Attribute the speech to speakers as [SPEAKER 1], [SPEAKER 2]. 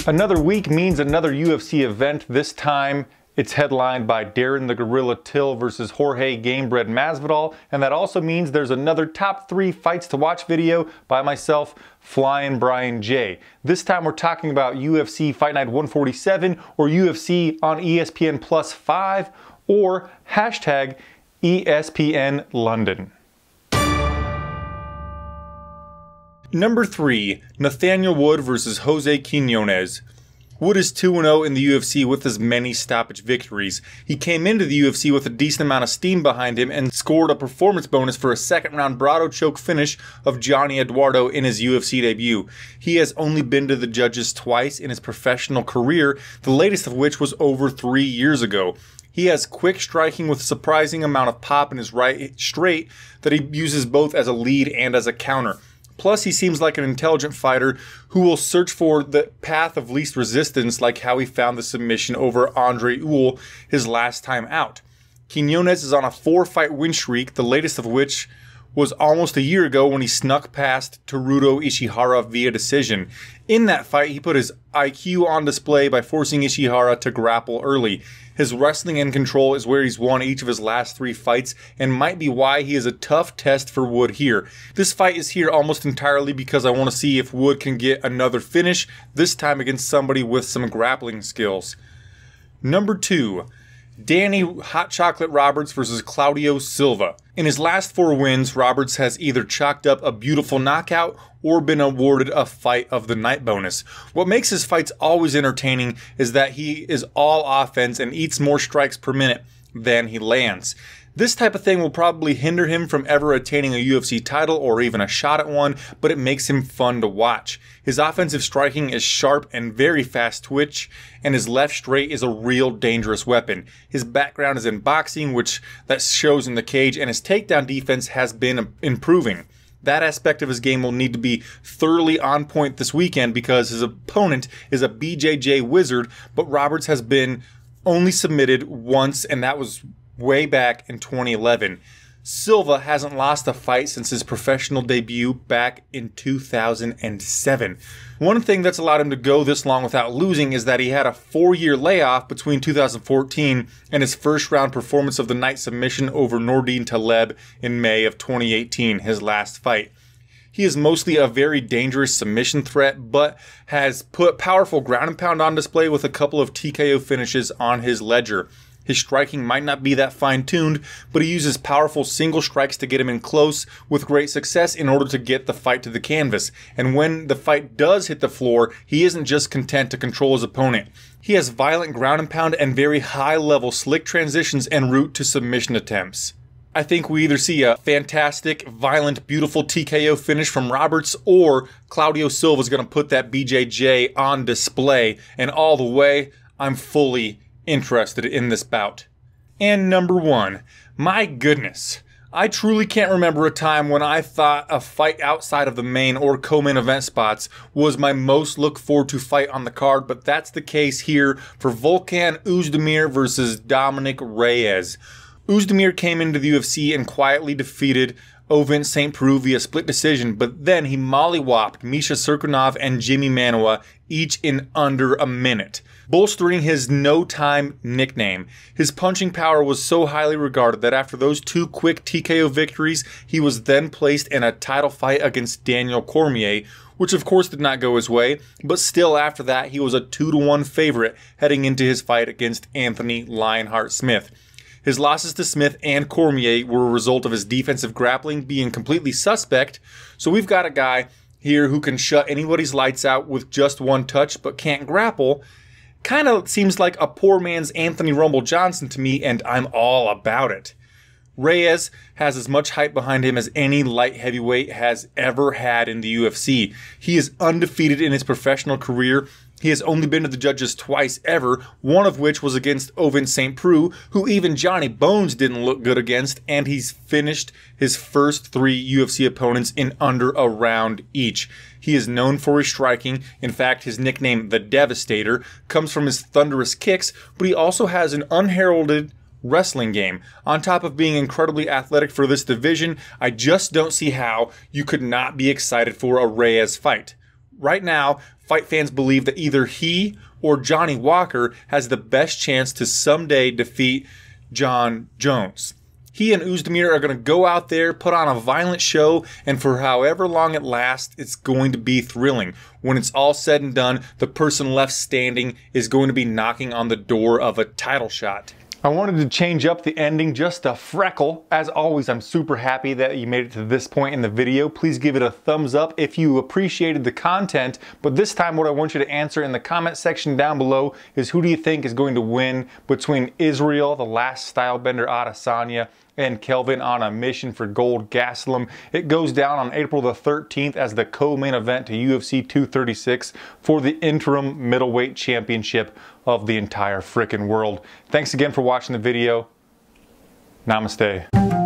[SPEAKER 1] Another week means another UFC event. This time it's headlined by Darren the Gorilla Till versus Jorge Gambred Masvidal, and that also means there's another top 3 fights to watch video by myself, Flyin Brian J. This time we're talking about UFC Fight Night 147 or UFC on ESPN Plus 5 or hashtag ESPN London. Number 3, Nathaniel Wood versus Jose Quinonez. Wood is 2-0 in the UFC with as many stoppage victories. He came into the UFC with a decent amount of steam behind him and scored a performance bonus for a second-round Brado choke finish of Johnny Eduardo in his UFC debut. He has only been to the judges twice in his professional career, the latest of which was over 3 years ago. He has quick striking with a surprising amount of pop in his right straight that he uses both as a lead and as a counter. Plus, he seems like an intelligent fighter who will search for the path of least resistance, like how he found the submission over Andre Ewell his last time out. Quinonez is on a 4-fight win streak, the latest of which was almost a year ago when he snuck past Teruto Ishihara via decision. In that fight, he put his IQ on display by forcing Ishihara to grapple early. His wrestling and control is where he's won each of his last 3 fights and might be why he is a tough test for Wood here. This fight is here almost entirely because I want to see if Wood can get another finish, this time against somebody with some grappling skills. Number 2. Dany Hot Chocolate Roberts versus Claudio Silva. In his last 4 wins, Roberts has either chalked up a beautiful knockout or been awarded a fight of the night bonus. What makes his fights always entertaining is that he is all offense and eats more strikes per minute than he lands. This type of thing will probably hinder him from ever attaining a UFC title or even a shot at one, but it makes him fun to watch. His offensive striking is sharp and very fast twitch, and his left straight is a real dangerous weapon. His background is in boxing, which that shows in the cage, and his takedown defense has been improving. That aspect of his game will need to be thoroughly on point this weekend because his opponent is a BJJ wizard, but Roberts has been only submitted once, and that was way back in 2011. Silva hasn't lost a fight since his professional debut back in 2007. One thing that's allowed him to go this long without losing is that he had a 4-year layoff between 2014 and his first round performance of the night submission over Nordine Taleb in May of 2018, his last fight. He is mostly a very dangerous submission threat, but has put powerful ground and pound on display with a couple of TKO finishes on his ledger. His striking might not be that fine-tuned, but he uses powerful single strikes to get him in close with great success in order to get the fight to the canvas. And when the fight does hit the floor, he isn't just content to control his opponent. He has violent ground and pound and very high-level slick transitions en route to submission attempts. I think we either see a fantastic, violent, beautiful TKO finish from Roberts, or Claudio Silva is going to put that BJJ on display. And all the way, I'm fully interested in this bout. And number 1, my goodness, I truly can't remember a time when I thought a fight outside of the main or co-main event spots was my most looked forward to fight on the card, but that's the case here for Volkan Oezdemir versus Dominic Reyes. Oezdemir came into the UFC and quietly defeated Ovince St. Preux via split decision, but then he mollywopped Misha Cirkunov and Jimmy Manuwa each in under a minute, bolstering his no-time nickname. His punching power was so highly regarded that after those 2 quick TKO victories, he was then placed in a title fight against Daniel Cormier, which of course did not go his way, but still after that he was a 2-1 favorite heading into his fight against Anthony Lionheart Smith. His losses to Smith and Cormier were a result of his defensive grappling being completely suspect, so we've got a guy here who can shut anybody's lights out with just 1 touch but can't grapple. Kind of seems like a poor man's Anthony Rumble Johnson to me, and I'm all about it. Reyes has as much hype behind him as any light heavyweight has ever had in the UFC. He is undefeated in his professional career. He has only been to the judges twice ever, one of which was against Ovince St. Preux, who even Johnny Bones didn't look good against, and he's finished his first 3 UFC opponents in under a round each. He is known for his striking. In fact, his nickname, The Devastator, comes from his thunderous kicks, but he also has an unheralded wrestling game. On top of being incredibly athletic for this division, I just don't see how you could not be excited for a Reyes fight. Right now, fight fans believe that either he or Johnny Walker has the best chance to someday defeat Jon Jones. He and Oezdemir are going to go out there, put on a violent show, and for however long it lasts, it's going to be thrilling. When it's all said and done, the person left standing is going to be knocking on the door of a title shot. I wanted to change up the ending just a freckle. As always, I'm super happy that you made it to this point in the video. Please give it a thumbs up if you appreciated the content. But this time what I want you to answer in the comment section down below is, who do you think is going to win between Israel, the last stylebender Adesanya, and Kelvin on a mission for gold Gastelum? It goes down on April the 13th as the co-main event to UFC 236 for the interim middleweight championship of the entire frickin' world. Thanks again for watching the video. Namaste.